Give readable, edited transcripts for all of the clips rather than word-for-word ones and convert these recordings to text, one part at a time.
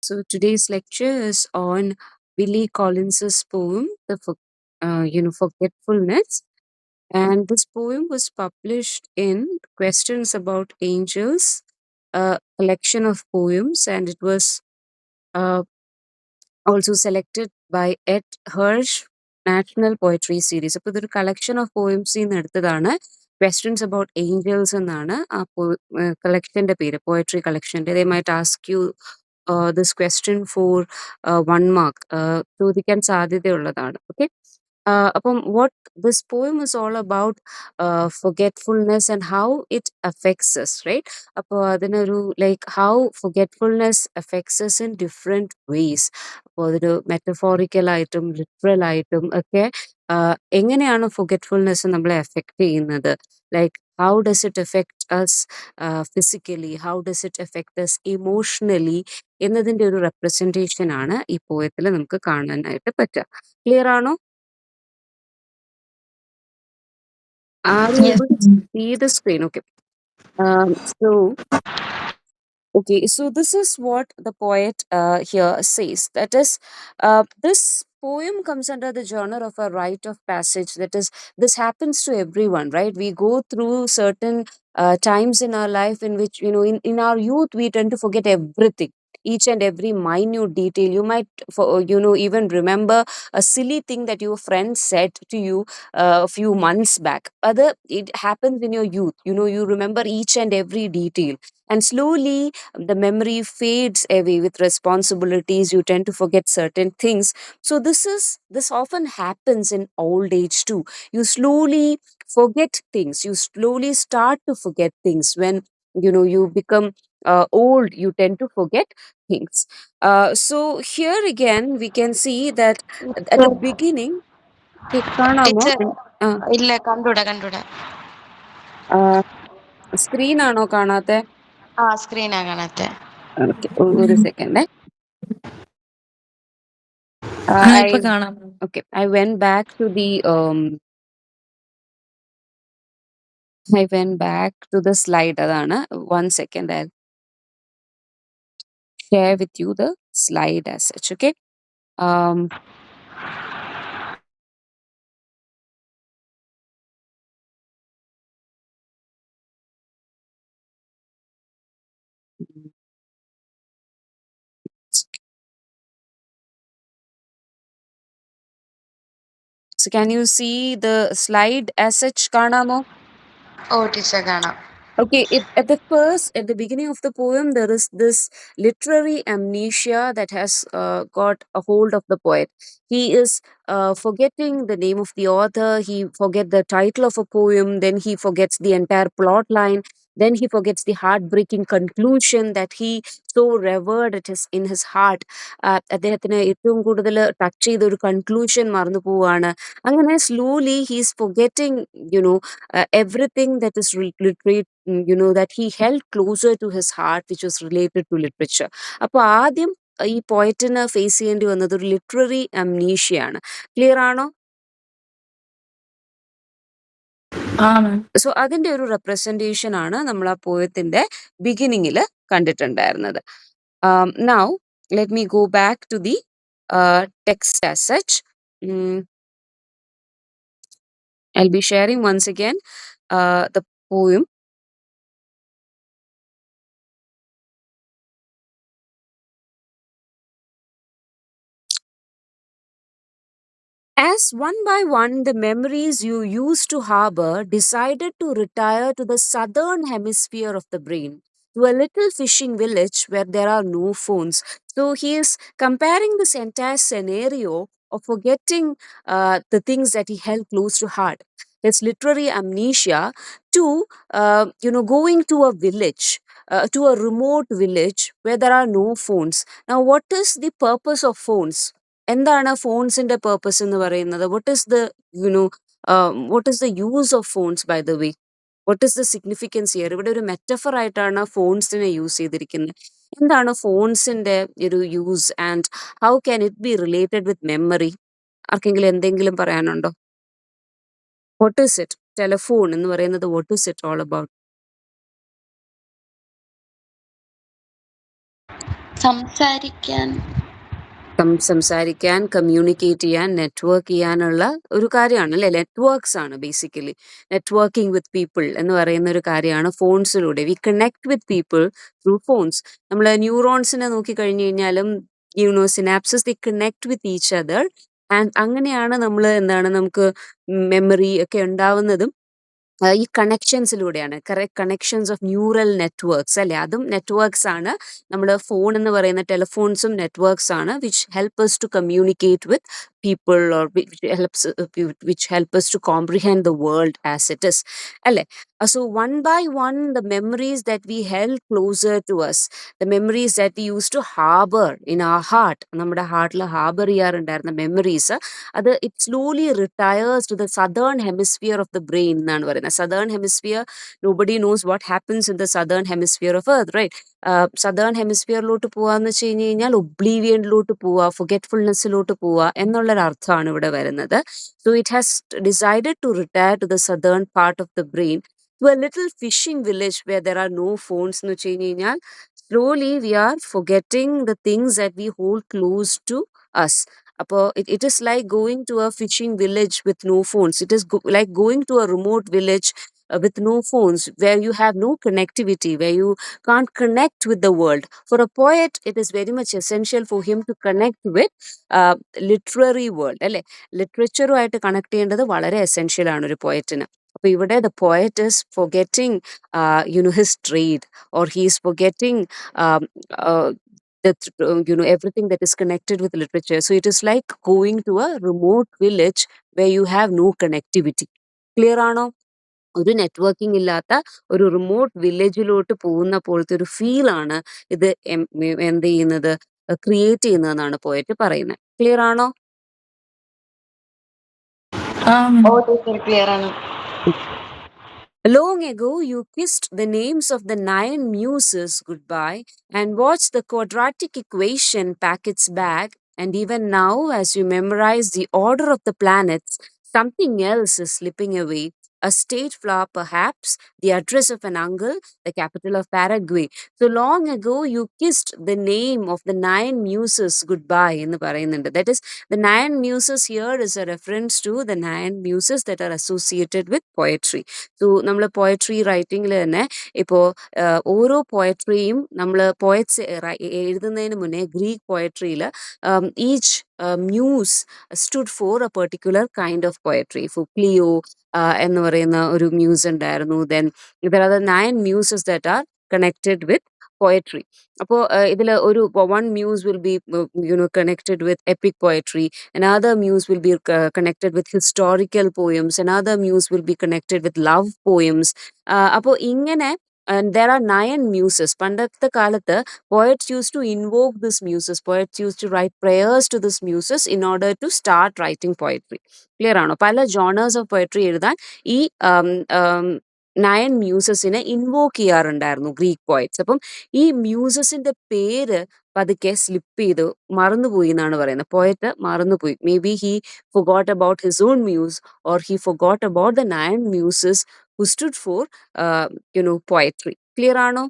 So today's lecture is on Billy Collins's poem, Forgetfulness. And this poem was published in Questions About Angels, a collection of poems, and it was uh, also selected by Ed Hirsch National Poetry Series. അപ്പോൾ ഇതൊരു collection of പോയിംസിൽ നിന്ന് എടുത്തതാണ്. Questions about Angeles എന്നാണ് ആ കളക്ഷന്റെ പേര്, poetry കളക്ഷന്റെ. They might ask you this question for 1 mark ചോദിക്കാൻ സാധ്യതയുള്ളതാണ്. ഓക്കെ, അപ്പം what this poem is all about, forgetfulness and how it affects us, right? അപ്പോൾ അതിനൊരു like how forgetfulness affects us in different ways. അപ്പോൾ അതൊരു metaphorical ആയിട്ടും literal ആയിട്ടും ഒക്കെ എങ്ങനെയാണ് forgetfulness നമ്മളെ എഫക്ട് ചെയ്യുന്നത്, like how does it affect us physically, how does it affect us emotionally എന്നതിന്റെ ഒരു റെപ്രസെന്റേഷൻ ആണ് ഈ പോയത്തിൽ നമുക്ക് കാണാനായിട്ട് പറ്റുക. ക്ലിയർ ആണോ? Are you Yes. able to see the screen? Okay. So okay, so this is what the poet here says. That is, this poem comes under the genre of a rite of passage. That is, this happens to everyone, right? We go through certain times in our life in which, in our youth, we tend to forget everything. Each and every minute detail. You might, even remember a silly thing that your friend said to you a few months back. Other, it happens in your youth. You remember each and every detail. And slowly, the memory fades away with responsibilities. You tend to forget certain things. So this often happens in old age too. You slowly forget things. You slowly start to forget things when you become old. You tend to forget things. So here again we can see that at the beginning, കാണാമോ? Teacher ഇല്ല, കണ്ടൂടാ. Screen ആണോ കാണാത്തെ? സ്ക്രീനാ കാണാത്തെ. Okay, ഒരു second. ഇപ്പൊ കാണാം. Okay, I went back to the slide. അതാണ്. 1 second, I'll share with you the slide as such. Okay. Um, so can you see the slide as such? കാണാമോ? ഓ ടീച്ചർ കാണാം. Okay, at the beginning of the poem, there is this literary amnesia that has got a hold of the poet. He is forgetting the name of the author, he forgets the title of a poem, then he forgets the entire plot line, then he forgets the heartbreaking conclusion that he so revered in his heart. അദ്ദേഹത്തിന് ഏറ്റവും കൂടുതൽ touch ചെയ്ത ഒരു conclusion മറന്നു പോവാണ്. അങ്ങനെ slowly he is forgetting, everything that is that he held closer to his heart, which was related to literature. അപ്പോൾ ആദ്യം ഈ പോയറ്റിന് ഫേസ് ചെയ്യേണ്ടി വന്നത് ഒരു ലിറ്റററി അംനീഷ്യയാണ്. ക്ലിയർ ആണോ? സോ അതിന്റെ ഒരു റെപ്രസെന്റേഷൻ ആണ് നമ്മൾ ആ പോയത്തിന്റെ ബിഗിനിങ്ങിൽ കണ്ടിട്ടുണ്ടായിരുന്നത്. Now let me go back to the text as such. I'll be sharing once again the poem. As one by one the memories you used to harbor decided to retire to the southern hemisphere of the brain, to a little fishing village where there are no phones. So he is comparing this entire scenario of forgetting the things that he held close to heart, his literary amnesia, to going to a village, to a remote village where there are no phones. Now, what is the purpose of phones? എന്താണ് ഫോൺസിന്റെ purpose എന്ന് പറയുന്നത്? What is the use of phones, by the way? What is the significance here? ഇവിടെ ഒരു metaphor ആയിട്ടാണ് ഫോൺസിനെ use ചെയ്തിരിക്കുന്നത്. എന്താണ് ഫോൺസിന്റെ ഒരു use and how can it be related with memory? ആർക്കെങ്കിലും എന്തെങ്കിലും പറയാനുണ്ടോ? What is it? ടെലഫോൺ എന്ന് പറയുന്നത് what is it all about? സംസാരിക്കാൻ സംസാരിക്കാൻ, കമ്മ്യൂണിക്കേറ്റ് ചെയ്യാൻ, നെറ്റ്വർക്ക് ചെയ്യാനുള്ള ഒരു കാര്യമാണ് അല്ലേ? നെറ്റ്വർക്ക്സ് ആണ് ബേസിക്കലി. നെറ്റ്വർക്കിംഗ് വിത്ത് പീപ്പിൾ എന്ന് പറയുന്ന ഒരു കാര്യമാണ് ഫോൺസിലൂടെ. We connect with people through phones. നമ്മൾ ന്യൂറോൺസിനെ നോക്കി കഴിഞ്ഞു കഴിഞ്ഞാലും synapses the connect with each other. And അങ്ങനെയാണ് നമ്മൾ എന്താണ് നമുക്ക് മെമ്മറി ഒക്കെ ഉണ്ടാവുന്നതും ഈ കണക്ഷൻസിലൂടെയാണ്. കണക്ഷൻസ് ഓഫ് ന്യൂറൽ നെറ്റ്വർക്ക്സ് അല്ലേ? അതും നെറ്റ്വർക്ക്സ് ആണ്. നമ്മൾ ഫോൺ എന്ന് പറയുന്ന ടെലിഫോൺസും നെറ്റ്വർക്ക്സ് ആണ് which help us to communicate with people or which help us to comprehend the world as it is അല്ലേ? So one by one the memories that we held closer to us, the memories that we use to harbour in our heart, നമ്മുടെ ഹാർട്ടിൽ harbour ചെയ്യാറുണ്ടായിരുന്ന memories, അത് it slowly retires to the southern hemisphere of the brain എന്നാണ് പറയുന്നത്. Southern hemisphere, nobody knows what happens in the southern hemisphere of earth, right? Southern ഹെമിസ്ഫിയറിലോട്ട് പോവാന്ന് വെച്ച് കഴിഞ്ഞ് കഴിഞ്ഞാൽ ഒബ്ലീവിയനിലോട്ട് പോവുക, ഫൊഗെറ്റ്ഫുൾനെസ്സിലോട്ട് പോവുക എന്നുള്ളൊരർത്ഥമാണ് ഇവിടെ വരുന്നത്. So it has decided to retire to the southern part of the brain, to a little fishing village where there are no phones എന്ന് വെച്ച് കഴിഞ്ഞ് കഴിഞ്ഞാൽ slowly we are forgetting the things that we hold close to us. അപ്പോൾ it is like going to a fishing village with no phones. It is like going to a remote village with no phones, where you have no connectivity, where you can't connect with the world. For a poet, it is very much essential for him to connect with literary world അല്ലെ? ലിറ്ററേച്ചറുമായിട്ട് connect ചെയ്യേണ്ടത് വളരെ essential ആണ് ഒരു പോയറ്റിന്. അപ്പൊ ഇവിടെ the poet is forgetting his trade, or he is forgetting um, uh, everything that is connected with literature. So it is like going to a remote village where you have no connectivity. Clear ആണോ? ഒരു networking ഇല്ലാത്ത ഒരു remote വില്ലേജിലോട്ട് പോകുന്ന പോലത്തെ ഒരു feel ആണ് ഇത് എന്ത് ചെയ്യുന്നത്, ക്രിയേറ്റ് ചെയ്യുന്നതെന്നാണ് പോയിട്ട് പറയുന്നത്. ക്ലിയർ ആണോ? ഓ ടീച്ചർ ക്ലിയർ ആണ്. Long ago, you kissed the names of the 9 muses goodbye and watched the quadratic equation pack its bag. And even now, as you memorize the order of the planets, something else is slipping away. A state flower, perhaps, the address of an uncle, the capital of Paraguay. So long ago, you kissed the name of the 9 muses goodbye. എന്ന് പറയുന്നുണ്ട്. That is, the 9 muses here is a reference to the 9 muses that are associated with poetry. So നമ്മൾ poetry റൈറ്റിംഗിൽ തന്നെ ഇപ്പോൾ ഓരോ പോയട്രിയും നമ്മൾ poets എഴുതുന്നതിന് മുന്നേ ഗ്രീക്ക് പോയട്രിയിൽ each muse stood for a particular kind of poetry. For Clio എന്ന് പറയുന്ന ഒരു മ്യൂസ് ഉണ്ടായിരുന്നു. Then there are the 9 muses that are connected with poetry. അപ്പോൾ ഇതിൽ ഒരു one muse will be connected with epic poetry, another muse will be connected with historical poems, another muse will be connected with love poems. അപ്പോൾ ഇങ്ങനെ there are 9 muses. പണ്ടത്തെ കാലത്ത് poets used to invoke these muses. Poets used to write prayers to these muses in order to start writing poetry. Clear ആണോ? പല genres of poetry എഴുതാൻ ഈ 9 മ്യൂസസിനെ invoke ചെയ്യാറുണ്ടായിരുന്നു Greek poets. അപ്പം ഈ മ്യൂസസിന്റെ പേര് പതുക്കെ സ്ലിപ്പ് ചെയ്ത് മറന്നുപോയി എന്നാണ് പറയുന്നത്. പോയറ്റ് മറന്നുപോയി. May be he forgot about his own muse, or he forgot about the 9 muses who stood for poetry. Clear ആണോ?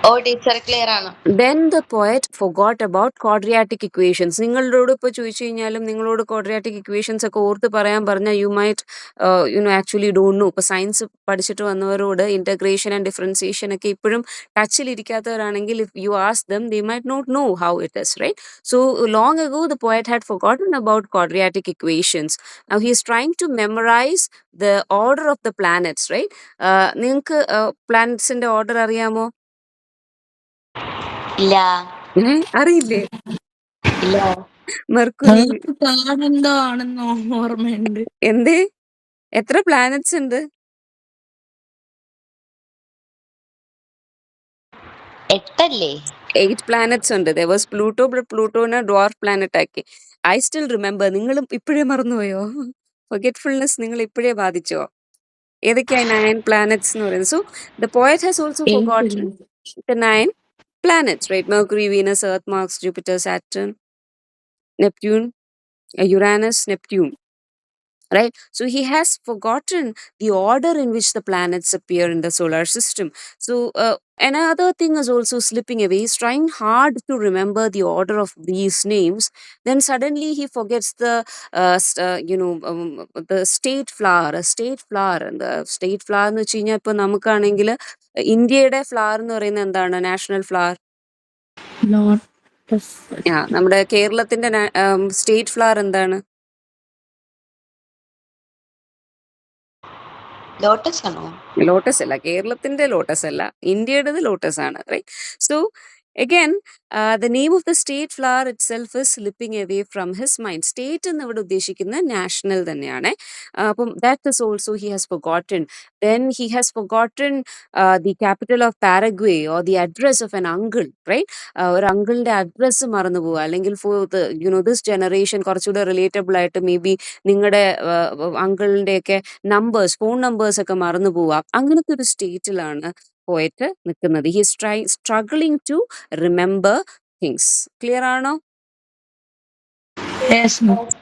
ഓ ടീച്ചർ ക്ലിയർ ആണ്. Then the poet forgot about quadratic equations. നിങ്ങളോട് ഇപ്പോൾ ചോദിച്ചു കഴിഞ്ഞാലും നിങ്ങളോട് quadratic equations ഒക്കെ ഓർത്ത് പറയാൻ പറഞ്ഞാൽ you might actually don't know. ഇപ്പോൾ സയൻസ് പഠിച്ചിട്ട് വന്നവരോട് ഇന്റഗ്രേഷൻ ആൻഡ് ഡിഫറൻസിയേഷൻ ഒക്കെ ഇപ്പോഴും ടച്ചിലിരിക്കാത്തവരാണെങ്കിൽ if you ask them, they might not know how it is, right? So long ago the poet had forgotten about quadratic equations. Now he is trying to memorize the order of the planets, right? നിങ്ങൾക്ക് പ്ലാനറ്റ്സിന്റെ order അറിയാമോ? ഇല്ല അറിയില്ലേ? ഇല്ല. Mercury, കാണുന്നോ ആണെന്നോ ഓർമ്മയുണ്ട്. എന്തേ? എത്ര planets ഉണ്ട്? 8 8 planets ഉണ്ട്. There was Pluto, but പ്ലൂട്ടോനെ ഡ്വാർഫ് പ്ലാനറ്റ് ആക്കി. I still remember. നിങ്ങളും ഇപ്പോഴേ മറന്നുപോയോ? ഫൊഗെറ്റ്ഫുൾനെസ് നിങ്ങൾ ഇപ്പോഴേ ബാധിച്ചോ? ഏതൊക്കെയായി 9 planets എന്ന് പറയുന്നത്? So the poet has also forgotten the 9 planets, right? Mercury, Venus, Earth, Mars, Jupiter, Saturn, Neptune, Uranus, Neptune. right? So he has forgotten the order in which the planets appear in the solar system. So another thing is also slipping away. He's trying hard to remember the order of these names. Then suddenly he forgets the the state flower, a state flower. And the state flower എന്ന് വെച്ച് കഴിഞ്ഞാൽ ഇപ്പൊ നമുക്കാണെങ്കിൽ ഇന്ത്യയുടെ flower എന്ന് പറയുന്നത് എന്താണ്? National flower. Lotus. നമ്മുടെ കേരളത്തിന്റെ സ്റ്റേറ്റ് ഫ്ലവർ എന്താണ്? ലോട്ടസ് ആണോ? ലോട്ടസ് അല്ല, കേരളത്തിന്റെ ലോട്ടസ് അല്ല, ഇന്ത്യയുടേത് ലോട്ടസ് ആണ്, right? So again, the name of the state flower itself is slipping away from his mind. State എന്ന് ഇവിടെ ഉദ്ദേശിക്കുന്ന നാഷണൽ തന്നെയാണ്. അപ്പം that is also he has forgotten. Then he has forgotten the capital of Paraguay or the address of an uncle, right? ഒരു അങ്കിളിന്റെ address മറന്നു പോവുക, അല്ലെങ്കിൽ ഫോർ this generation കുറച്ചുകൂടെ റിലേറ്റബിൾ ആയിട്ട് മേ ബി നിങ്ങളുടെ അങ്കിളിന്റെ ഒക്കെ നമ്പേഴ്സ്, ഫോൺ നമ്പേഴ്സ് ഒക്കെ മറന്നു പോവുക. അങ്ങനത്തെ ഒരു സ്റ്റേറ്റിലാണ് പോയിട്ട് നിൽക്കുന്നത്. He is struggling to remember things. Clear ആണോ?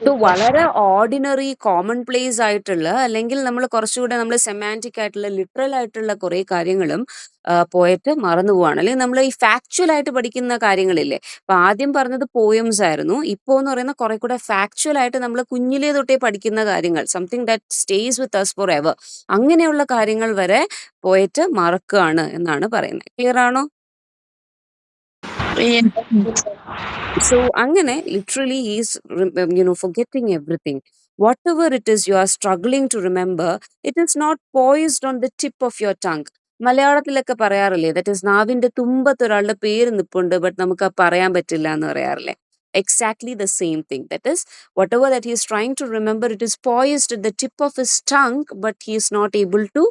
സോ വളരെ ഓർഡിനറി കോമൺ പ്ലേസ് ആയിട്ടുള്ള, അല്ലെങ്കിൽ നമ്മൾ കുറച്ചുകൂടെ നമ്മൾ സെമാൻറ്റിക് ആയിട്ടുള്ള ലിറ്ററൽ ആയിട്ടുള്ള കുറെ കാര്യങ്ങളും പോയിട്ട് മറന്നു പോവാണ്. അല്ലെങ്കിൽ നമ്മൾ ഈ ഫാക്ച്വൽ ആയിട്ട് പഠിക്കുന്ന കാര്യങ്ങളില്ലേ, അപ്പൊ ആദ്യം പറഞ്ഞത് പോയംസ് ആയിരുന്നു, ഇപ്പോ എന്ന് പറയുന്ന കുറെ കൂടെ ഫാക്ച്വൽ ആയിട്ട് നമ്മൾ കുഞ്ഞിലേ തൊട്ടേ പഠിക്കുന്ന കാര്യങ്ങൾ, something that stays with us forever, അങ്ങനെയുള്ള കാര്യങ്ങൾ വരെ പോയിട്ട് മറക്കുകയാണ് എന്നാണ് പറയുന്നത്. ക്ലിയർ ആണോ? So angane literally he's forgetting everything. Whatever it is you are struggling to remember, it is not poised on the tip of your tongue. മലയാളത്തിലൊക്കെ പറയാറില്ലേ, that is നാവിന്റെ തുമ്പത്ത് ഒരാളുടെ പേര് നിപ്പുണ്ട് ബട്ട് നമുക്ക് പറയാൻ പറ്റില്ല എന്ന് പറയാറില്ലേ? Exactly the same thing. That is, whatever that he is trying to remember, it is poised at the tip of his tongue, but he is not able to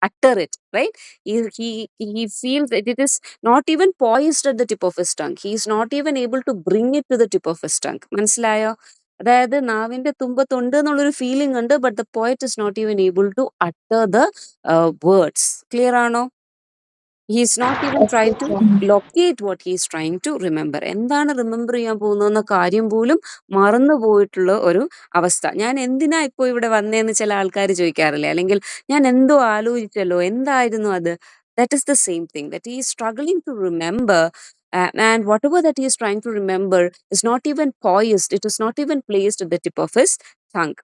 utter it, right? He feels that it is not even poised at the tip of his tongue. He is not even able to bring it to the tip of his tongue. മനസ്സിലായോ? അതായത് നാവിന്റെ തുമ്പത്തുണ്ട് എന്നുള്ളൊരു feeling ഉണ്ട്, but the poet is not even able to utter the words. Clear ആണോ? He is not even trying to locate what he is trying to remember. എന്താണ് remember ചെയ്യാൻ പോകുന്ന കാര്യം പോലും മറന്നു പോയിട്ടുള്ള ഒരു അവസ്ഥ. ഞാൻ എന്തിനാ ഇപ്പോ ഇവിടെ വന്നേന്ന് ചില ആൾക്കാർ ചോദിക്കാറില്ലേ, അല്ലെങ്കിൽ ഞാൻ എന്തോ ആലോചിച്ചല്ലോ, എന്തായിരുന്നു അത്? That is the same thing, that he is struggling to remember, and whatever that he is trying to remember is not even poised, it is not even placed at the tip of his tongue,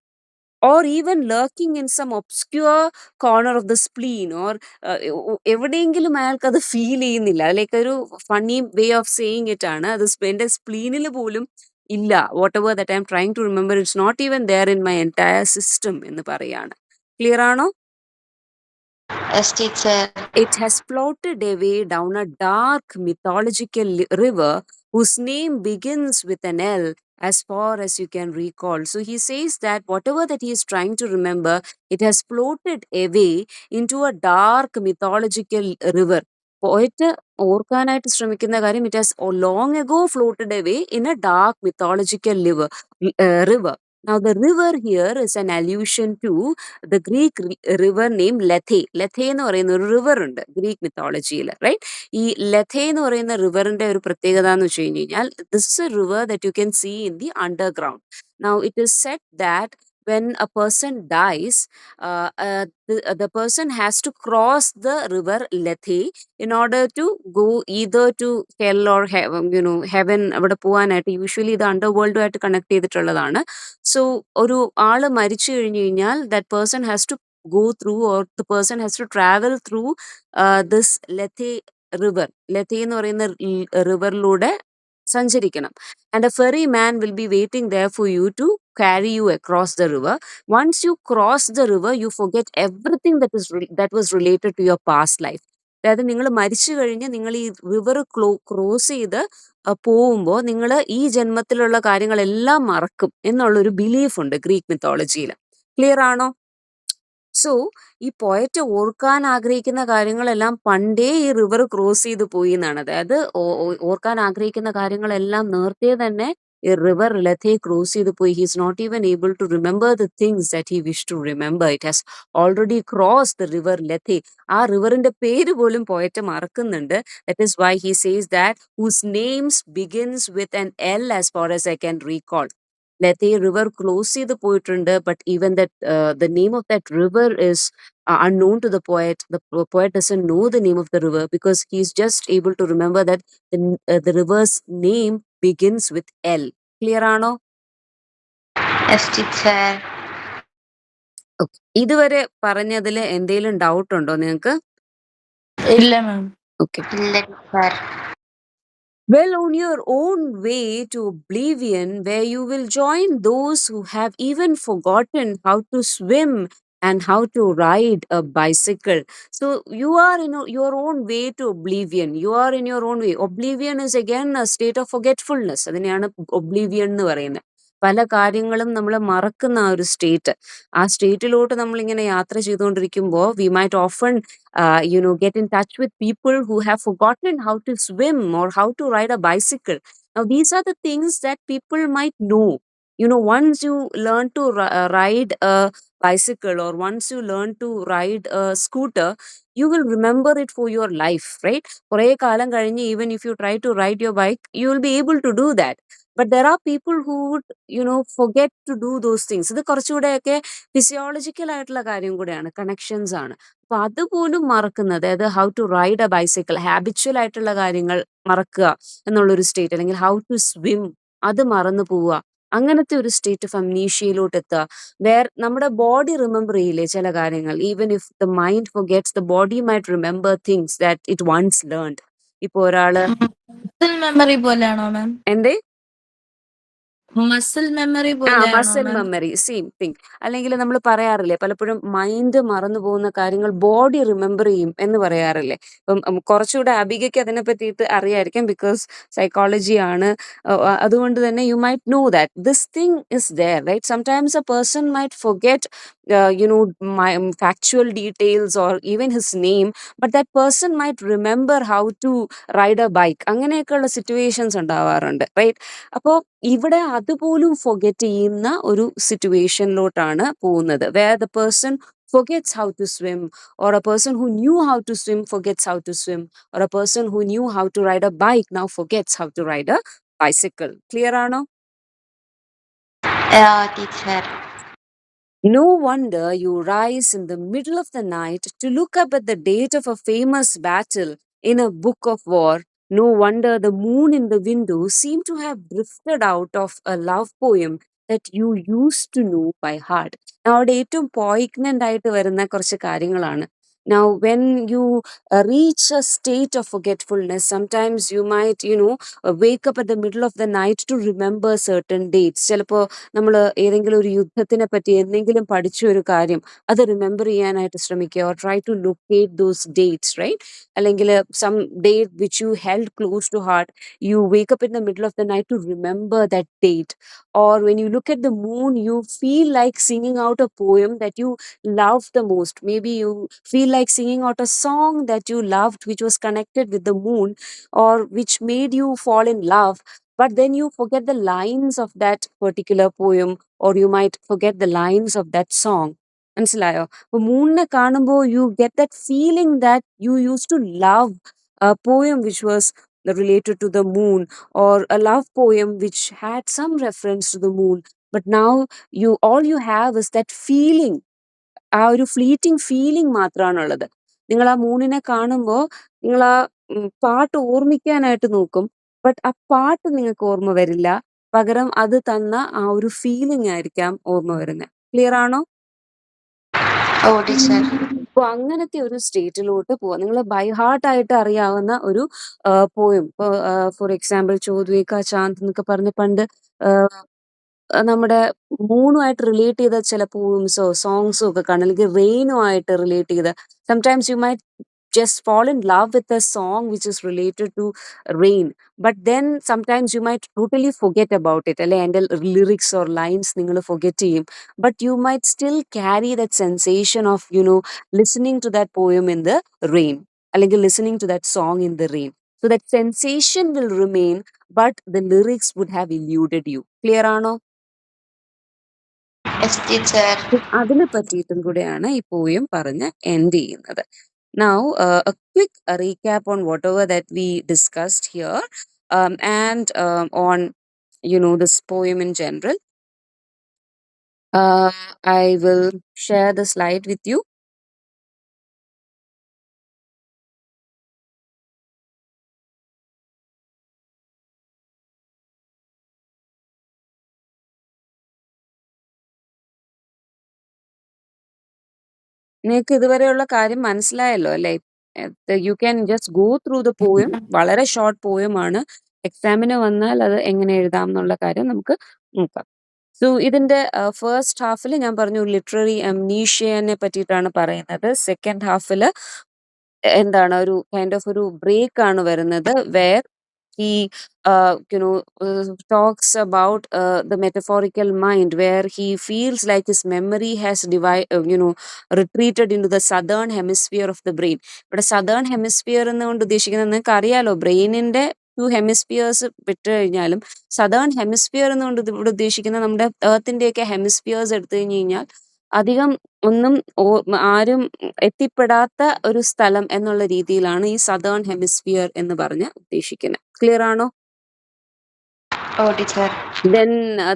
or even lurking in some obscure corner of the spleen, or എവിടെയെങ്കിലും അയാൾക്ക് അത് feel ചെയ്യുന്നില്ല. Like ഒരു funny way of saying it ആണ്, അത് എന്റെ സ്പ്ലീനിൽ പോലും ഇല്ല. Whatever that I'm trying to remember, it's not even there in my entire system എന്ന് പറയാണ്. ക്ലിയർ ആണോ? Yes, teacher. It has floated away down a dark mythological river whose name begins with an L, as far as you can recall. So he says that whatever that he is trying to remember, it has floated away into a dark mythological river. പോയിട്ട് ഓർക്കാനായിട്ട് ശ്രമിക്കുന്ന കാര്യം, it has long ago floated away in A dark mythological river. Now the river here is an allusion to the Greek river named Lethe. Lethe എന്ന് പറയുന്ന ഒരു river ഉണ്ട് Greek മിത്തോളജിയിൽ, right? ഈ ലെഥെ എന്ന് പറയുന്ന റിവറിന്റെ ഒരു പ്രത്യേകത എന്ന് വെച്ച് കഴിഞ്ഞ് കഴിഞ്ഞാൽ, this is a river that you can see in the underground. Now it is said that when a person dies, the person has to cross the river Lethe in order to go either to hell or heaven. അവിടെ പോവാനായിട്ട് usually ഇത് under വേൾഡുമായിട്ട് connect ചെയ്തിട്ടുള്ളതാണ്. So ഒരു ആള് മരിച്ചു കഴിഞ്ഞു കഴിഞ്ഞാൽ that person has to go through, or the person has to travel through this Lethe river. Lethe എന്ന് പറയുന്ന റിവറിലൂടെ സഞ്ചരിക്കണം. And a ferry man will be waiting there for you to carry you across the river. Once you cross the river, you forget everything that was related to your past life. അതായത് നിങ്ങൾ മരിച്ചു കഴിഞ്ഞ് നിങ്ങൾ ഈ river cross ചെയ്ത് പോകുമ്പോൾ നിങ്ങൾ ഈ ജന്മത്തിലുള്ള കാര്യങ്ങളെല്ലാം മറക്കും എന്നുള്ളൊരു ബിലീഫ് ഉണ്ട് ഗ്രീക്ക് മിത്തോളജിയിൽ. ക്ലിയർ ആണോ? സോ ഈ പോയറ്റ് ഓർക്കാൻ ആഗ്രഹിക്കുന്ന കാര്യങ്ങളെല്ലാം പണ്ടേ ഈ റിവർ ക്രോസ് ചെയ്ത് പോയി എന്നാണ്. അതായത് ഓർക്കാൻ ആഗ്രഹിക്കുന്ന കാര്യങ്ങളെല്ലാം നേരത്തെ തന്നെ ഈ റിവർ ലഥെ ക്രോസ് ചെയ്ത് പോയി. He is not even able to remember the things that he wish to remember. It has already cross the river Lethe. ആ റിവറിന്റെ പേര് പോലും പോയറ്റ് മറക്കുന്നുണ്ട്. That is why he says that whose names begins with an L, as far as I can recall. Lethe river close ചെയ്ത് പോയിട്ടുണ്ട്, but even that the name of that river is unknown to the poet. The poet doesn't know the name of the river because he's just able to remember that the river's name begins with L. Clear ആണോ? Yes, teacher. Okay. ഇതുവരെ പറഞ്ഞതിൽ എന്തെങ്കിലും doubt ഉണ്ടോ നിങ്ങൾക്ക്? ഇല്ല മാം. Okay. ഇല്ല teacher. Well, on your own way to oblivion, where you will join those who have even forgotten how to swim and how to ride a bicycle. So you are in your own way to oblivion. You are in your own way. Oblivion is again a state of forgetfulness. അതിനെയാണ് oblivion എന്ന് പറയുന്നത്. പല കാര്യങ്ങളും നമ്മൾ മറക്കുന്ന ആ ഒരു state. ആ സ്റ്റേറ്റിലോട്ട് നമ്മളിങ്ങനെ യാത്ര ചെയ്തുകൊണ്ടിരിക്കുമ്പോൾ we might often get in touch with people who have forgotten how to swim or how to ride a bicycle. Now, these are the things that people might know. Once you learn to ride a bicycle, or once you learn to ride a scooter, you will remember it for your life, right? കുറേ കാലം കഴിഞ്ഞ് even if you try to ride your bike, you will be able to do that. But there are people who would, forget to do those things. ഇത് കുറച്ചുകൂടെയൊക്കെ physiological ആയിട്ടുള്ള കാര്യം കൂടെയാണ്, connections ആണ്. അപ്പൊ അതുപോലും മറക്കുന്നത്, അതായത് how to ride a bicycle, habitual ആയിട്ടുള്ള കാര്യങ്ങൾ മറക്കുക എന്നുള്ളൊരു സ്റ്റേറ്റ്, അല്ലെങ്കിൽ ഹൗ ടു സ്വിം അത് മറന്നു പോവുക, അങ്ങനത്തെ ഒരു സ്റ്റേറ്റ് ഓഫ് അംനീഷ്യയിലോട്ട് എത്തുക. നമ്മുടെ ബോഡി റിമെമ്പർ ചെയ്യില്ലേ ചില കാര്യങ്ങൾ. Even if the mind forgets, the body might remember things that it once learned. ഇപ്പൊ ഒരാള് മസിൽ മെമ്മറി പോലെയാണോ മാം? എന്തേ മസിൽ മെമ്മറി പോലെയാണോ muscle ma'am? Memory, same thing. അല്ലെങ്കിൽ നമ്മൾ പറയാറില്ലേ പലപ്പോഴും മൈൻഡ് മറന്നു പോകുന്ന കാര്യങ്ങൾ ബോഡി റിമെമ്പർ ചെയ്യും എന്ന് പറയാറില്ലേ. ഇപ്പം കുറച്ചുകൂടെ അബികയ്ക്ക് അതിനെ പറ്റിയിട്ട് അറിയായിരിക്കും, ബിക്കോസ് സൈക്കോളജി ആണ്. അതുകൊണ്ട് തന്നെ you might know that this thing is there, right? Sometimes a person might forget factual details or even his name, but that person might remember how to ride a bike. അങ്ങനെയൊക്കെയുള്ള situations ഉണ്ടാവാറുണ്ട്, right? അപ്പോൾ ഇവിടെ അതുപോലും forget ചെയ്യുന്ന ഒരു സിറ്റുവേഷനിലോട്ടാണ് പോകുന്നത്, where the person forgets how to swim, or a person who knew how to swim forgets how to swim, or a person who knew how to ride a bike now forgets how to ride a bicycle. Clear ആണോ? Yeah, teacher. No wonder you rise in the middle of the night to look up at the date of a famous battle in a book of war. No wonder the moon in the window seemed to have drifted out of a love poem that you used to know by heart. Now, അവിടെ ഏറ്റവും poignant ആയിട്ട് വരുന്ന കുറച്ച് കാര്യങ്ങളാണ്. Now, when you reach a state of forgetfulness, sometimes you might, wake up at the middle of the night to remember certain dates. ചിലപ്പോൾ നമ്മൾ ഏതെങ്കിലും ഒരു യുദ്ധത്തിനെ പറ്റി എന്തെങ്കിലും പഠിച്ച ഒരു കാര്യം അത് റിമെമ്പർ ചെയ്യാനായിട്ട് ശ്രമിക്കുക, or try to locate those dates, right? അല്ലെങ്കിൽ some date which you held close to heart, you wake up in the middle of the night to remember that date. Or when you look at the moon, you feel like singing out a poem that you love the most. Maybe you feel like singing out a song that you loved, which was connected with the moon, or which made you fall in love, but then you forget the lines of that particular poem, or you might forget the lines of that song. മനസ്സിലായോ? അപ്പൊ മൂണിനെ കാണുമ്പോൾ you get that feeling that you used to love a poem which was related to the moon, or a love poem which had some reference to the moon, but now all you have is that feeling. ആ ഒരു fleeting feeling മാത്രമാണുള്ളത്. നിങ്ങൾ ആ മൂണിനെ കാണുമ്പോൾ നിങ്ങൾ ആ പാട്ട് ഓർമ്മിക്കാനായിട്ട് നോക്കും, ബട്ട് ആ പാട്ട് നിങ്ങൾക്ക് ഓർമ്മ വരില്ല. പകരം അത് തന്ന ആ ഒരു ഫീലിംഗ് ആയിരിക്കാം ഓർമ്മ വരുന്നത്. ക്ലിയർ ആണോ? Oh, teacher. അപ്പൊ അങ്ങനത്തെ ഒരു സ്റ്റേറ്റിലോട്ട് പോവാ. നിങ്ങൾ ബൈ ഹാർട്ട് ആയിട്ട് അറിയാവുന്ന ഒരു പോയം, ഇപ്പൊ ഫോർ എക്സാമ്പിൾ ചോദ്വേക്ക ചാന്ദ് എന്നൊക്കെ പറഞ്ഞ് പണ്ട് നമ്മുടെ മൂണുമായിട്ട് റിലേറ്റ് ചെയ്ത ചില പോയിംസോ സോങ്സോ ഒക്കെ കാണും, അല്ലെങ്കിൽ റെയിനുമായിട്ട് റിലേറ്റ് ചെയ്ത. Sometimes you might just fall in love with a song which is related to rain, but then sometimes you might totally forget about it, അല്ലെ? അതിന്റെ lyrics or lines നിങ്ങൾ forget ചെയ്യും, but you might still carry that sensation of listening to that poem in the rain, അല്ലെങ്കിൽ listening to that song in the rain. So that sensation will remain, but the lyrics would have eluded you. Clear ആണോ? Yes, teacher. അതിനെ പറ്റിയിട്ടും കൂടെയാണ് ഈ poem പറഞ്ഞ് end ചെയ്യുന്നത്. Now, a quick recap on whatever that we discussed here, and on this poem in general. Uh, I will share the slide with you. നിങ്ങൾക്ക് ഇതുവരെയുള്ള കാര്യം മനസ്സിലായല്ലോ അല്ലേ? You can just go through the poem. വളരെ short poem ആണ്. എക്സാമിന് വന്നാൽ അത് എങ്ങനെ എഴുതാം എന്നുള്ള കാര്യം നമുക്ക് നോക്കാം. സോ ഇതിന്റെ ഫസ്റ്റ് ഹാഫിൽ ഞാൻ പറഞ്ഞു ലിറ്റററി അംനീഷ്യനെ പറ്റിയിട്ടാണ് പറയുന്നത്. സെക്കൻഡ് ഹാഫിൽ എന്താണ് ഒരു കൈൻഡ് ഓഫ് ഒരു ബ്രേക്ക് ആണ് വരുന്നത്. Where he talks about the metaphorical mind, where he feels like his memory has retreated into the southern hemisphere of the brain. ഇവിടെ southern hemisphere എന്നുകൊണ്ട് ഉദ്ദേശിക്കുന്നത് നിങ്ങൾക്ക് അറിയാലോ, ബ്രെയിനിന്റെ ടു ഹെമിസ്ഫിയേഴ്സ് വിട്ട് കഴിഞ്ഞാലും സദേൺ ഹെമിസ്ഫിയർ എന്നുകൊണ്ട് ഇവിടെ ഉദ്ദേശിക്കുന്നത് നമ്മുടെ എർത്തിന്റെയൊക്കെ ഹെമിസ്ഫിയേഴ്സ് എടുത്തു കഴിഞ്ഞു കഴിഞ്ഞാൽ അധികം ഒന്നും ആരും എത്തിപ്പെടാത്ത ഒരു സ്ഥലം എന്നുള്ള രീതിയിലാണ് ഈ സദേൺ ഹെമിസ്ഫിയർ എന്ന് പറഞ്ഞ് ഉദ്ദേശിക്കുന്നത്. ക്ലിയർ ആണോ? Oh, teacher. Then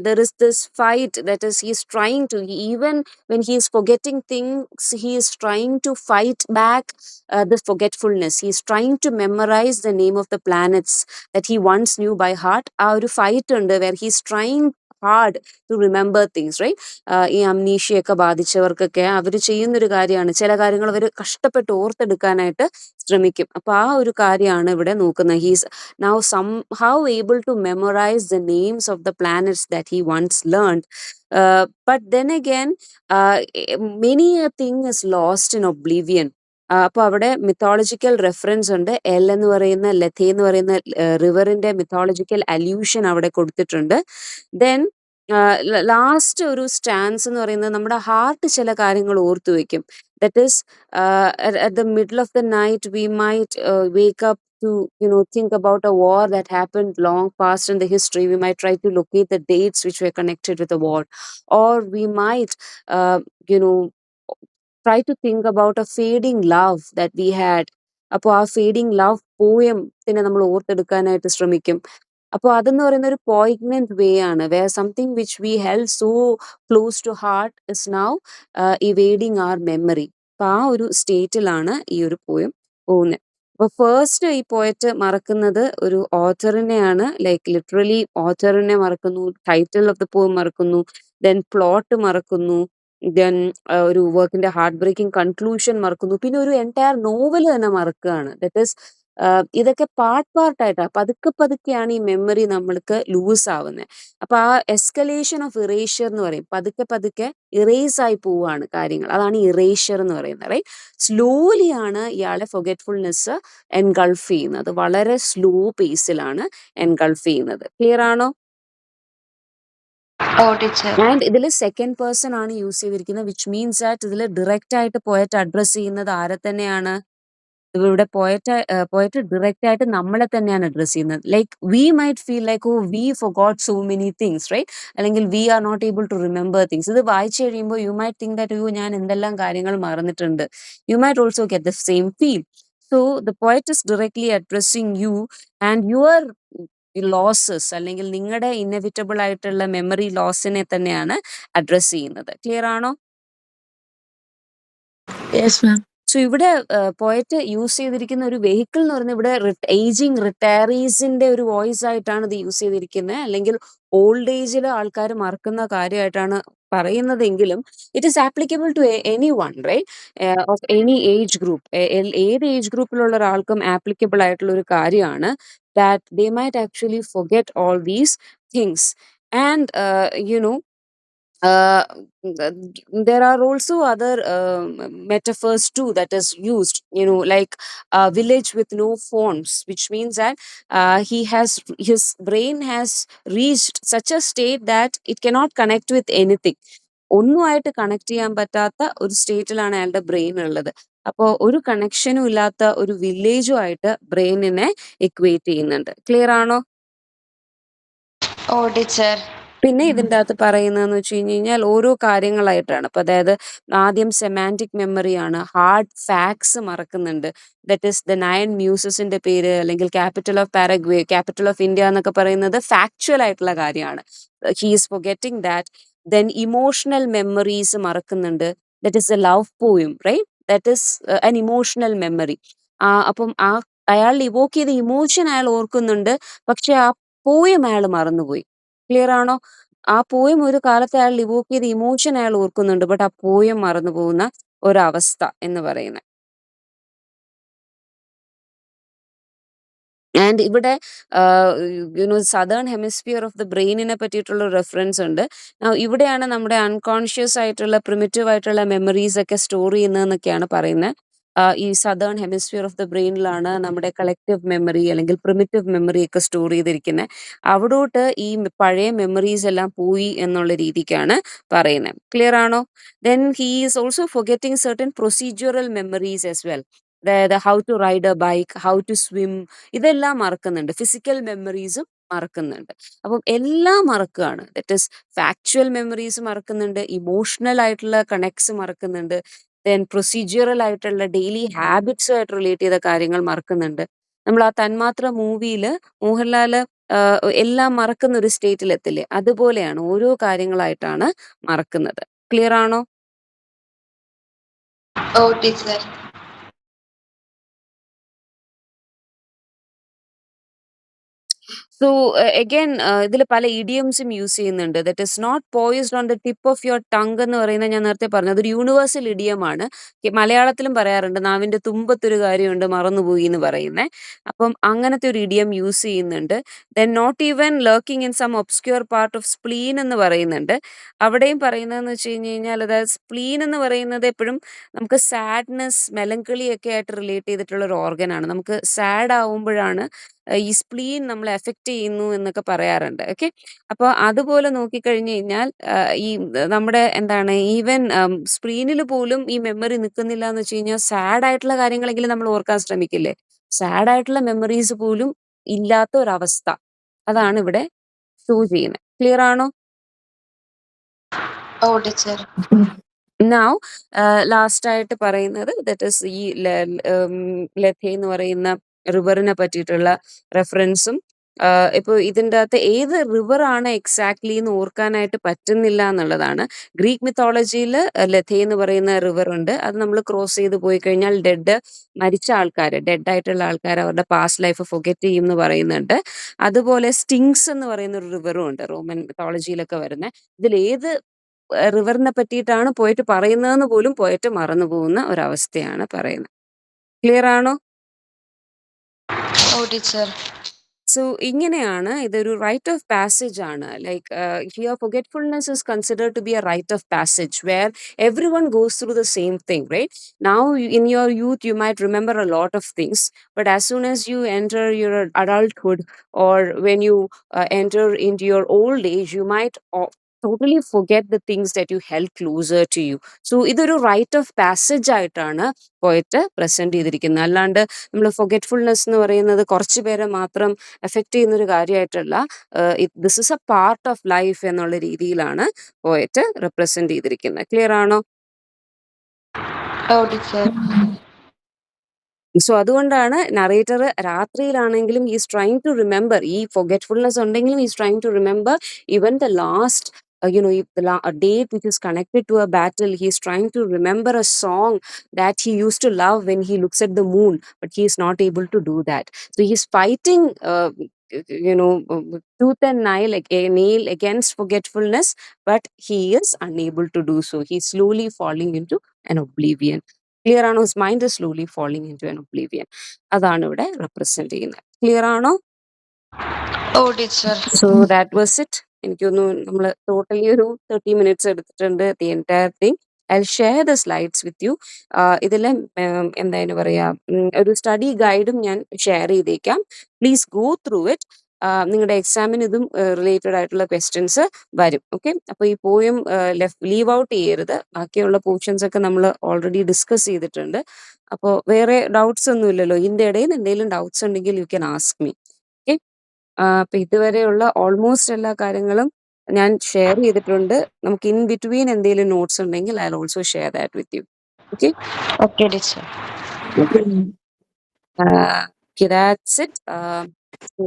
there is this fight, that is he is trying to, even when he is forgetting things, he is trying to fight back the forgetfulness. He is trying to memorize the name of the planets that he once knew by heart. ആ ഒരു fight ഉണ്ട് where he is trying hard to remember things, right? ഈ അംനീഷ്യൊക്കെ ബാധിച്ചവർക്കൊക്കെ അവർ ചെയ്യുന്നൊരു കാര്യമാണ്, ചില കാര്യങ്ങൾ അവർ കഷ്ടപ്പെട്ട് ഓർത്തെടുക്കാനായിട്ട് ശ്രമിക്കും. അപ്പൊ ആ ഒരു കാര്യമാണ് ഇവിടെ നോക്കുന്നത്. He's now somehow able to memorize the names of the planets that he once learned. But then again, many a thing is lost in oblivion. അപ്പൊ അവിടെ മിത്തോളജിക്കൽ റെഫറൻസ് ഉണ്ട്. എൽ എന്ന് പറയുന്ന ലെഥെ എന്ന് പറയുന്ന റിവറിന്റെ മിത്തോളജിക്കൽ അല്യൂഷൻ അവിടെ കൊടുത്തിട്ടുണ്ട്. ദെൻ ലാസ്റ്റ് ഒരു സ്റ്റാൻസ് എന്ന് പറയുന്നത് നമ്മുടെ ഹാർട്ട് ചില കാര്യങ്ങൾ ഓർത്തു വെക്കും. That is at the middle of the night we might wake up to think about a war that happened long past in the history. We might try to locate the dates which were connected with the war, or we might uh, you know try to think about a fading love that we had. അപ്പോൾ ആ feeding love പോയത്തിനെ നമ്മൾ ഓർത്തെടുക്കാനായിട്ട് ശ്രമിക്കും. അപ്പോൾ അതെന്ന് പറയുന്ന ഒരു poignant way ആണ്, where something which we held so close to heart is now evading our memory. അപ്പൊ ആ ഒരു സ്റ്റേറ്റിലാണ് ഈ ഒരു പോയം പോകുന്നത്. അപ്പൊ ഫസ്റ്റ് ഈ പോയറ്റ് മറക്കുന്നത് ഒരു ഓഥറിനെയാണ്, ലൈക്ക് ലിറ്ററലി ഓഥറിനെ മറക്കുന്നു, ടൈറ്റിൽ ഓഫ് ദ പോയം മറക്കുന്നു, ദെൻ പ്ലോട്ട് മറക്കുന്നു, ദെൻ ഒരു വർക്കിന്റെ ഹാർട്ട് ബ്രേക്കിംഗ് കൺക്ലൂഷൻ മറക്കുന്നു, പിന്നെ ഒരു എൻറ്റയർ നോവൽ തന്നെ മറക്കുകയാണ്. ദറ്റ് ഈസ് ഇതൊക്കെ പാർട്ടായിട്ടാണ്, പതുക്കെ പതുക്കെയാണ് ഈ മെമ്മറി നമ്മൾക്ക് ലൂസ് ആവുന്നത്. അപ്പൊ ആ എസ്കലേഷൻ ഓഫ് ഇറേഷ്യർ എന്ന് പറയും, പതുക്കെ പതുക്കെ ഇറേസ് ആയി പോവാണ് കാര്യങ്ങൾ, അതാണ് ഇറേഷ്യർ എന്ന് പറയുന്നത്. റൈറ്റ്, സ്ലോലി ആണ് ഇയാളെ ഫൊഗറ്റ്ഫുൾനെസ് എൻഗൾഫ് ചെയ്യുന്നത്, വളരെ സ്ലോ പേസിലാണ് എൻഗൾഫ് ചെയ്യുന്നത്. ക്ലിയർ ആണോ? Oh, teacher. ആൻഡ് ഇതിൽ സെക്കൻഡ് പേഴ്സൺ ആണ് യൂസ് ചെയ്തിരിക്കുന്നത്, വിച്ച് മീൻസ് ദാറ്റ് ഇതിൽ ഡയറക്റ്റ് ആയിട്ട് പോയറ്റ് അഡ്രസ് ചെയ്യുന്നത് ആരെ തന്നെയാണ്? ഇവിടെ പോയറ്റ് ഡയറക്റ്റ് ആയിട്ട് നമ്മളെ തന്നെയാണ് അഡ്രസ് ചെയ്യുന്നത്. Like we might feel like oh we forgot so many things, right, അല്ലെങ്കിൽ we are not able to remember things. ഇത് വായിച്ചു കഴിയുമ്പോൾ you might think that you ഞാൻ എന്തെല്ലാം കാര്യങ്ങൾ മറന്നിട്ടുണ്ട്. You might also get the same feel. So the poet is directly addressing you and your losses, അല്ലെങ്കിൽ നിങ്ങളുടെ ഇന്നെവിറ്റബിൾ ആയിട്ടുള്ള മെമ്മറി ലോസിനെ തന്നെയാണ് അഡ്രസ് ചെയ്യുന്നത്. ക്ലിയർ ആണോ? Yes ma'am. സോ ഇവിടെ പോയറ്റ് യൂസ് ചെയ്തിരിക്കുന്ന ഒരു വെഹിക്കിൾ എന്ന് പറയുന്നത് ഇവിടെ ഏജിങ് റിട്ടയറീസിന്റെ ഒരു വോയിസ് ആയിട്ടാണ് ഇത് യൂസ് ചെയ്തിരിക്കുന്നത്, അല്ലെങ്കിൽ ഓൾഡ് ഏജിൽ ആൾക്കാർ മറക്കുന്ന കാര്യമായിട്ടാണ് പറയുന്നതെങ്കിലും it is applicable to anyone, right, of any age group. ഏത് ഏജ് ഗ്രൂപ്പിലുള്ള ഒരാൾക്കും ആപ്ലിക്കബിൾ ആയിട്ടുള്ള ഒരു കാര്യമാണ് that they might actually forget all these things. And uh, there are also other metaphors too that is used, like village with no phones, which means that his brain has reached such a state that it cannot connect with anything. ഒന്നുമായിട്ട് connect ചെയ്യാൻ പറ്റാത്ത ഒരു സ്റ്റേറ്റിലാണ് അയാളുടെ brain ഉള്ളത്. അപ്പോൾ ഒരു കണക്ഷനും ഇല്ലാത്ത ഒരു വില്ലേജും ആയിട്ട് ബ്രെയിനിനെ ഇക്വേറ്റ് ചെയ്യുന്നുണ്ട്. ക്ലിയർ ആണോ? Oh, teacher. പിന്നെ ഇതിൻ്റെ അകത്ത് പറയുന്നതെന്ന് വെച്ച് കഴിഞ്ഞ് കഴിഞ്ഞാൽ ഓരോ കാര്യങ്ങളായിട്ടാണ്. അപ്പൊ അതായത് ആദ്യം സെമാൻറ്റിക് മെമ്മറിയാണ്, ഹാർഡ് ഫാക്ട്സ് മറക്കുന്നുണ്ട്. ദറ്റ് ഈസ് ദ 9 മ്യൂസസിന്റെ പേര്, അല്ലെങ്കിൽ capital of Paraguay, capital of India എന്നൊക്കെ പറയുന്നത് ഫാക്ച്വൽ ആയിട്ടുള്ള കാര്യമാണ്. He is forgetting that. then emotional memories മറക്കുന്നുണ്ട്. That is a love poem, right? That is an emotional memory. അപ്പം അയാൾ ഇവോക്ക് ചെയ്ത ഇമോഷൻ അയാൾ ഓർക്കുന്നുണ്ട്, പക്ഷെ ആ പോയം അയാൾ മറന്നുപോയി. ക്ലിയർ ആണോ? ആ പോയം ഒരു കാലത്ത് അയാൾ ഇവോക്ക് ചെയ്ത ഇമോഷൻ അയാൾ ഓർക്കുന്നുണ്ട്, ബട്ട് ആ പോയം മറന്നു പോകുന്ന ഒരവസ്ഥ എന്ന് പറയുന്നത്. ആൻഡ് ഇവിടെ സദേൺ ഹെമിസ്ഫിയർ ഓഫ് ദ ബ്രെയിനിനെ പറ്റിയിട്ടുള്ള റെഫറൻസ് ഉണ്ട്. ഇവിടെയാണ് നമ്മുടെ അൺകോൺഷ്യസ് ആയിട്ടുള്ള പ്രിമിറ്റീവ് ആയിട്ടുള്ള മെമ്മറീസ് ഒക്കെ സ്റ്റോർ ചെയ്യുന്നതെന്നൊക്കെയാണ് പറയുന്നത്. ഈ സദേൺ ഹെമിസ്ഫിയർ ഓഫ് ദ ബ്രെയിനിലാണ് നമ്മുടെ കളക്റ്റീവ് മെമ്മറി അല്ലെങ്കിൽ പ്രിമിറ്റീവ് മെമ്മറി ഒക്കെ സ്റ്റോർ ചെയ്തിരിക്കുന്നത്. അവിടോട്ട് ഈ പഴയ മെമ്മറീസ് എല്ലാം പോയി എന്നുള്ള രീതിക്കാണ് പറയുന്നത്. ക്ലിയർ ആണോ? Then he is also forgetting certain procedural memories as well. അതായത് how to ride a bike, how to swim, ഇതെല്ലാം മറക്കുന്നുണ്ട്. ഫിസിക്കൽ മെമ്മറീസും മറക്കുന്നുണ്ട്. അപ്പം എല്ലാം മറക്കുകയാണ്. ദറ്റ് ഈസ് ഫാക്ച്വൽ മെമ്മറീസ് മറക്കുന്നുണ്ട്, ഇമോഷണൽ ആയിട്ടുള്ള കണക്ട്സ് മറക്കുന്നുണ്ട്, ദെൻ പ്രൊസീജിയറൽ ആയിട്ടുള്ള ഡെയിലി ഹാബിറ്റ്സുമായിട്ട് റിലേറ്റ് ചെയ്ത കാര്യങ്ങൾ മറക്കുന്നുണ്ട്. നമ്മൾ ആ തന്മാത്ര മൂവിയിൽ മോഹൻലാല് എല്ലാം മറക്കുന്ന ഒരു സ്റ്റേറ്റിൽ എത്തില്ലേ, അതുപോലെയാണ് ഓരോ കാര്യങ്ങളായിട്ടാണ് മറക്കുന്നത്. ക്ലിയർ ആണോ? Oh, teacher. സോ അഗൈൻ ഇതിൽ പല ഇഡിയംസും യൂസ് ചെയ്യുന്നുണ്ട്. That is not poised on the tip of your tongue എന്ന് പറയുന്നത് ഞാൻ നേരത്തെ പറഞ്ഞു, അതൊരു യൂണിവേഴ്സൽ ഇഡിയമാണ്. മലയാളത്തിലും പറയാറുണ്ട്, നാവിന്റെ തുമ്പത്തൊരു കാര്യമുണ്ട് മറന്നുപോയി എന്ന് പറയുന്നത്. അപ്പം അങ്ങനത്തെ ഒരു ഇഡിയം യൂസ് ചെയ്യുന്നുണ്ട്. Then not even lurking in some obscure part of spleen എന്ന് പറയുന്നുണ്ട്. അവിടെയും പറയുന്നതെന്ന് വെച്ച് കഴിഞ്ഞ് കഴിഞ്ഞാൽ, അതായത് സ്പ്ലീൻ എന്ന് പറയുന്നത് എപ്പോഴും നമുക്ക് സാഡ്നെസ്, മെലങ്കളി ഒക്കെ ആയിട്ട് റിലേറ്റ് ചെയ്തിട്ടുള്ള ഒരു ഓർഗനാണ്. നമുക്ക് സാഡ് ആവുമ്പോഴാണ് ഈ സ്പ്ലീൻ നമ്മളെ എഫക്ട് ചെയ്യുന്നു എന്നൊക്കെ പറയാറുണ്ട്. ഓക്കെ, അപ്പോൾ അതുപോലെ നോക്കിക്കഴിഞ്ഞു കഴിഞ്ഞാൽ ഈ നമ്മുടെ എന്താണ്, ഈവൻ സ്പ്ലീനിൽ പോലും ഈ മെമ്മറി നിൽക്കുന്നില്ല എന്ന് വെച്ച് കഴിഞ്ഞാൽ, സാഡ് ആയിട്ടുള്ള കാര്യങ്ങളെങ്കിലും നമ്മൾ ഓർക്കാൻ ശ്രമിക്കില്ലേ? സാഡ് ആയിട്ടുള്ള മെമ്മറീസ് പോലും ഇല്ലാത്ത ഒരവസ്ഥ, അതാണ് ഇവിടെ ഷോ ചെയ്യുന്നത്. ക്ലിയർ ആണോ? Oh, teacher. നൗ ലാസ്റ്റ് ആയിട്ട് പറയുന്നത് ദറ്റ് ഈസ് ഈ ലഥ എന്ന് പറയുന്ന റിവറിനെ പറ്റിയിട്ടുള്ള റെഫറൻസും. ഇപ്പോൾ ഇതിൻ്റെ അകത്ത് ഏത് റിവർ ആണ് എക്സാക്ട്ലി എന്ന് ഓർക്കാനായിട്ട് പറ്റുന്നില്ല എന്നുള്ളതാണ്. ഗ്രീക്ക് മിത്തോളജിയിൽ ലഥ എന്ന് പറയുന്ന റിവർ ഉണ്ട്. അത് നമ്മൾ ക്രോസ് ചെയ്ത് പോയി കഴിഞ്ഞാൽ മരിച്ച ആൾക്കാർ, ഡെഡ് ആയിട്ടുള്ള ആൾക്കാർ അവരുടെ പാസ്റ്റ് ലൈഫ് ഫൊഗെറ്റ് ചെയ്യും എന്ന് പറയുന്നുണ്ട്. അതുപോലെ സ്റ്റിങ്സ് എന്ന് പറയുന്ന ഒരു റിവറും ഉണ്ട്, റോമൻ മിത്തോളജിയിലൊക്കെ വരുന്നത്. ഇതിൽ ഏത് റിവറിനെ പറ്റിയിട്ടാണ് പോയിട്ട് പറയുന്നതെന്ന് പോലും പോയിട്ട് മറന്നു പോകുന്ന ഒരവസ്ഥയാണ് പറയുന്നത്. ക്ലിയർ ആണോ? Oh, teacher. സോ ഇങ്ങനെയാണ്, ഇതൊരു റൈറ്റ് ഓഫ് പാസേജ് ആണ്. Like here forgetfulness is considered to be a rite of passage where everyone goes through the same thing, right? Now in your youth you might remember a lot of things, but as soon as you enter your adulthood, or when you enter into your old age, you might totally forget the things that you held closer to you. So ഇതൊരു right of passage ആയിട്ടാണ് പോയിട്ട് present ചെയ്തിരിക്കുന്നത്. അല്ലാണ്ട് നമ്മൾ forgetfulness എന്ന് പറയുന്നത് കുറച്ച് പേരെ മാത്രം എഫക്റ്റ് ചെയ്യുന്ന ഒരു കാര്യമായിട്ടല്ല. This is a part of life എന്നുള്ള രീതിയിലാണ് പോയിട്ട് റെപ്രസെന്റ് ചെയ്തിരിക്കുന്നത്. ക്ലിയർ ആണോ? Oh, teacher. സോ അതുകൊണ്ടാണ് നറേറ്റർ രാത്രിയിലാണെങ്കിലും ഈസ് ട്രൈങ് ടു റിമെമ്പർ, ഈ forgetfulness ഉണ്ടെങ്കിലും is trying to remember even the last a date which is connected to a battle. He is trying to remember a song that he used to love when he looks at the moon, but he is not able to do that. So he is fighting tooth and nail against forgetfulness, but he is unable to do so. He is slowly falling into an oblivion. Clear ആണോ? His mind is slowly falling into an oblivion. അതാണ് ഇവിടെ represent ചെയ്യുന്നത്. Clear ആണോ? Oh, teacher. So that was it. എനിക്കൊന്നു നമ്മൾ totally ഒരു 30 minutes എടുത്തിട്ടുണ്ട് the entire thing. I share the slides with you. ഇതിൽ എന്തായാലും പറയാ, ഒരു സ്റ്റഡി ഗൈഡും ഞാൻ ഷെയർ ചെയ്തേക്കാം. Please go through it. നിങ്ങളുടെ എക്സാമിന് ഇതും റിലേറ്റഡ് ആയിട്ടുള്ള ക്വസ്റ്റ്യൻസ് വരും. ഓക്കെ, അപ്പോൾ ഈ പോയം ലീവ് ഔട്ട് ചെയ്യരുത്. ബാക്കിയുള്ള പോർഷൻസ് ഒക്കെ നമ്മൾ ഓൾറെഡി ഡിസ്കസ് ചെയ്തിട്ടുണ്ട്. അപ്പോൾ വേറെ ഡൗട്ട്സ് ഒന്നും ഇല്ലല്ലോ? ഇതിൻ്റെ ഇടയിൽ എന്തെങ്കിലും ഡൗട്ട്സ് ഉണ്ടെങ്കിൽ you can ask me. Okay, അപ്പൊ ഇതുവരെയുള്ള ഓൾമോസ്റ്റ് എല്ലാ കാര്യങ്ങളും ഞാൻ ഷെയർ ചെയ്തിട്ടുണ്ട്. നമുക്ക് ഇൻ ബിറ്റ്വീൻ എന്തെങ്കിലും നോട്ട്സ് ഉണ്ടെങ്കിൽ I also share that with you. Okay, Okay, teacher. okay, that's it. So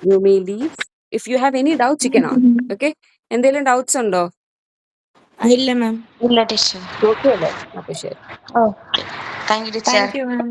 you may leave. If you have any doubts, you can ask. Okay, എന്തെങ്കിലും ഡൗട്ട്സ് ഉണ്ടോ? ഇല്ല മാം. ഇല്ല ടീച്ചർ. ഓക്കെ അല്ലേ? അപ്പൊ ശരി. Okay. Thank you teacher. Thank you ma'am.